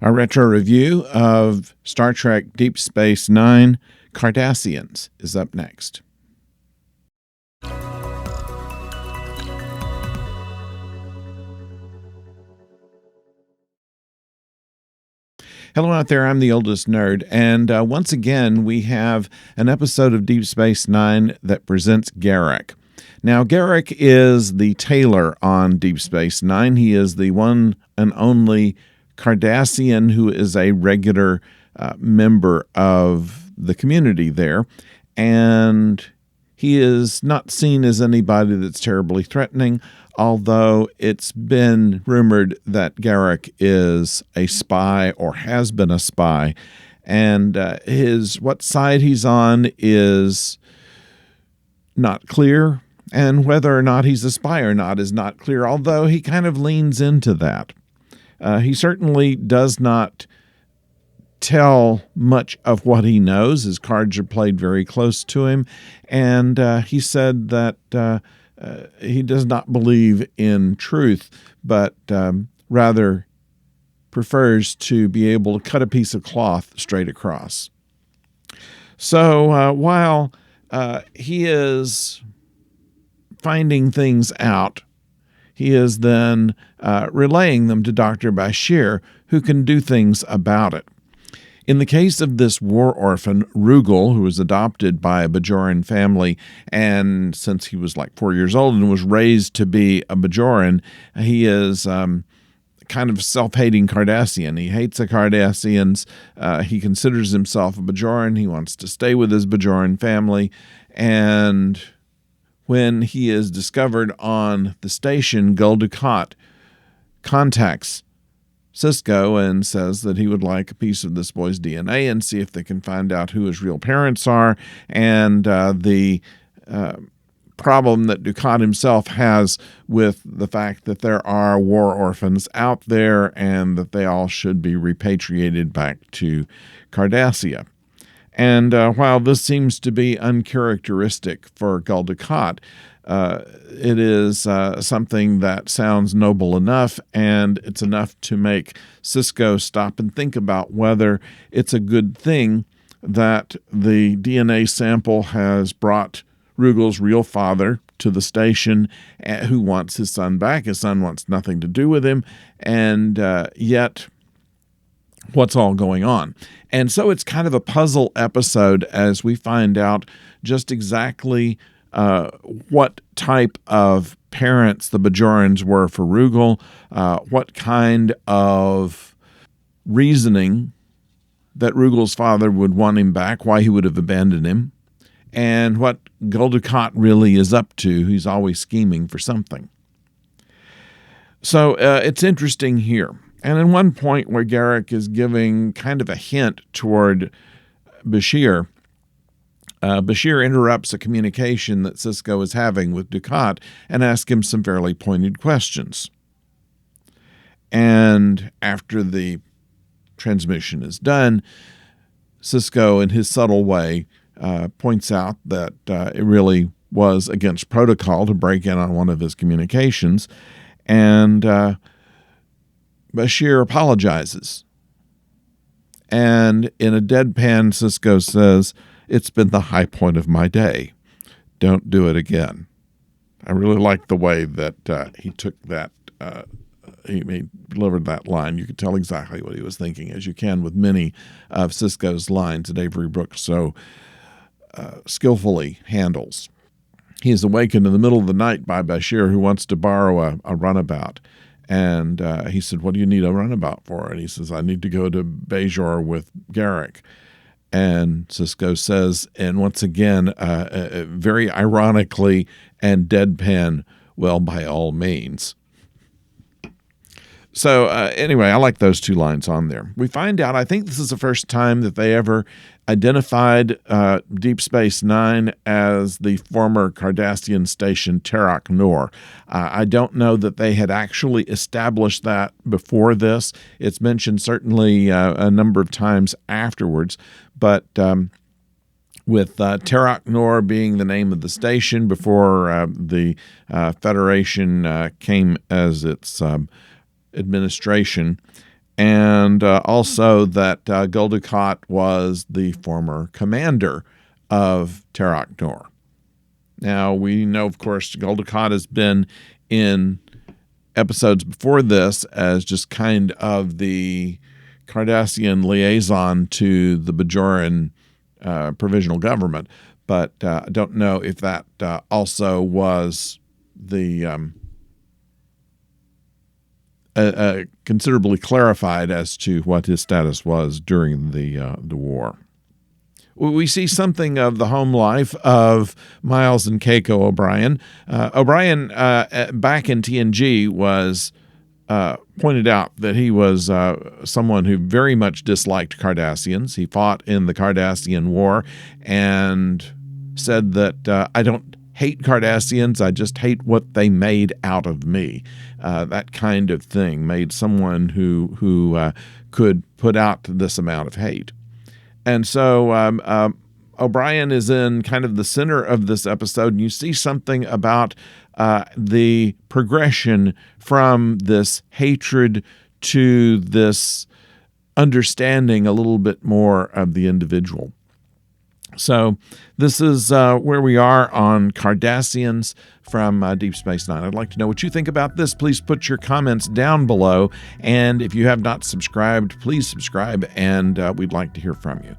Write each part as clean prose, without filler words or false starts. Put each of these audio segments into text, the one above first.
Our retro review of Star Trek Deep Space Nine, Cardassians, is up next. Hello out there, I'm the oldest nerd, and once again we have an episode of Deep Space Nine that presents Garak. Now, Garak is the tailor on Deep Space Nine. He is the one and only Cardassian who is a regular member of the community there, and he is not seen as anybody that's terribly threatening, although it's been rumored that Garak is a spy or has been a spy, and what side he's on is not clear, and whether or not he's a spy or not is not clear, although he kind of leans into that. He certainly does not tell much of what he knows. His cards are played very close to him, and he said that he does not believe in truth, but rather prefers to be able to cut a piece of cloth straight across. So while he is finding things out, he is then relaying them to Dr. Bashir, who can do things about it. In the case of this war orphan, Rugal, who was adopted by a Bajoran family, and since he was like 4 years old and was raised to be a Bajoran, he is kind of self-hating Cardassian. He hates the Cardassians. He considers himself a Bajoran. He wants to stay with his Bajoran family. And when he is discovered on the station, Gul Dukat contacts Sisko and says that he would like a piece of this boy's DNA and see if they can find out who his real parents are, and the problem that Dukat himself has with the fact that there are war orphans out there and that they all should be repatriated back to Cardassia. And while this seems to be uncharacteristic for Gul Dukat, it is something that sounds noble enough, and it's enough to make Sisko stop and think about whether it's a good thing that the DNA sample has brought Rugal's real father to the station, who wants his son back. His son wants nothing to do with him, and yet what's all going on? And so it's kind of a puzzle episode as we find out just exactly what type of parents the Bajorans were for Rugal, what kind of reasoning that Rugal's father would want him back, why he would have abandoned him, and what Gul Dukat really is up to. He's always scheming for something. So it's interesting here. And in one point where Garak is giving kind of a hint toward Bashir, Bashir interrupts a communication that Sisko is having with Dukat and asks him some fairly pointed questions. And after the transmission is done, Sisko, in his subtle way, points out that it really was against protocol to break in on one of his communications, and Bashir apologizes. And in a deadpan, Sisko says, "It's been the high point of my day. Don't do it again." I really like the way that he took that, he delivered that line. You could tell exactly what he was thinking, as you can with many of Sisko's lines that Avery Brooks so skillfully handles. He is awakened in the middle of the night by Bashir, who wants to borrow a runabout. And he said, "What do you need a runabout for?" And he says, "I need to go to Bajor with Garak." And Sisko says, and once again, very ironically and deadpan, "Well, by all means." So anyway, I like those two lines on there. We find out, I think this is the first time that they ever identified Deep Space Nine as the former Cardassian station Terak Nor. I don't know that they had actually established that before this. It's mentioned certainly a number of times afterwards, but with Terak Nor being the name of the station before the Federation came as its administration, and also that Gul Dukat was the former commander of Terak. Now, we know, of course, Gul Dukat has been in episodes before this as just kind of the Cardassian liaison to the Bajoran provisional government, but I don't know if that also was the considerably clarified as to what his status was during the war. We see something of the home life of Miles and Keiko O'Brien. O'Brien, back in TNG, was pointed out that he was someone who very much disliked Cardassians. He fought in the Cardassian War and said that I don't hate Cardassians, I just hate what they made out of me. That kind of thing made someone who could put out this amount of hate. And so O'Brien is in kind of the center of this episode, and you see something about the progression from this hatred to this understanding a little bit more of the individual. So this is where we are on Cardassians from Deep Space Nine. I'd like to know what you think about this. Please put your comments down below. And if you have not subscribed, please subscribe, and we'd like to hear from you.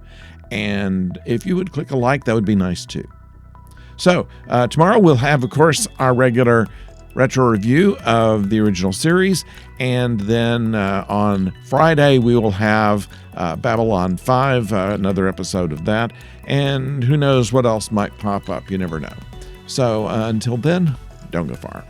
And if you would click a like, that would be nice too. So tomorrow we'll have, of course, our regular retro review of the original series. And then on Friday, we will have Babylon 5, another episode of that. And who knows what else might pop up. You never know. So until then, don't go far.